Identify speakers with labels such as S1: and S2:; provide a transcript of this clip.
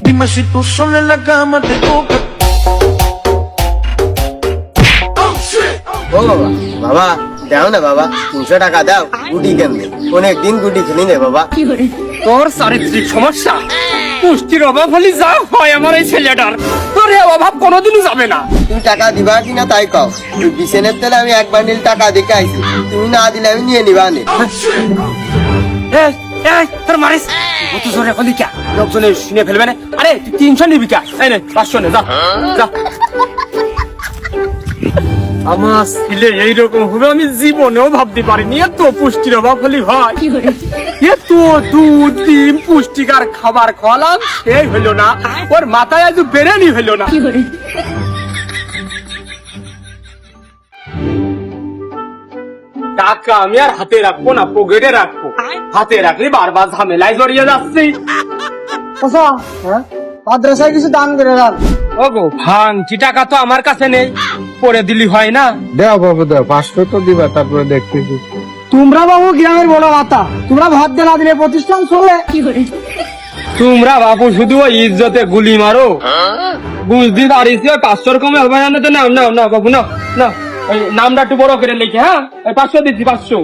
S1: Dime si tú sola en la cama te toca.
S2: ও বাবা, বাবা দাও না বাবা, 300 টাকা দাও, গুটি কেমনে অনেকদিন গুটি খেলি নে বাবা।
S3: তোর চারিত্রিক সমস্যা, পুষ্টির অভাব হলে যা হয় আমার এই ছেলেটার, তোর এ অভাব কোনোদিনও যাবে না।
S2: তুমি টাকা দিবা কিনা তাই কও। তুই বিছানের তেলে আমি 1 বান্ডিল টাকা দেখে আইছি, তুমি না দিলে আমি নিয়ে নিবা নে।
S3: এই এই তোর মারিস কত জোরে কলি কে লোকজনে শুনে ফেলবে না। আরে তুই 300 নিবি কে? এই নে 500 নে, যা যা। আমার ছেলে এইরকম হবে আমি জীবনেও ভাবতে পারিনি। এত পুষ্টির অভাব হলি ভাই, এত দুধ ডিম পুষ্টিকর খাবার খাওয়ালাম, সেই হলো না। ওর মাথায় আজ বেরেনি হলো না। টাকা আমি আর হাতে রাখবো না, পকেটে রাখবো। হাতে রাখলে বারবার ঝামেলায় জড়িয়ে যাচ্ছি।
S2: মাদ্রাসায় কিছু দান করে দাও।
S3: ওগো ভাঙছি টাকা তো আমার কাছে নেই, পরে দিলি হয় না।
S4: দেও বাবু দেও, 500 তো দিবা, তারপরে দেখতেছি।
S5: তোমরা বাবু গ্রামের বড় মাতা, তোমরা ভাত দিয়ে না দিলে প্রতিষ্ঠান চলে।
S3: তোমরা বাবু শুধু ওই ইজ্জতে গুলি মারো। বুঝতে পারিস 500 কমে হবে না। নাও নাও নাও বাবু নাও নাও, ওই নামটা একটু বড় করে লিখে। হ্যাঁ 500 দিচ্ছি, 500।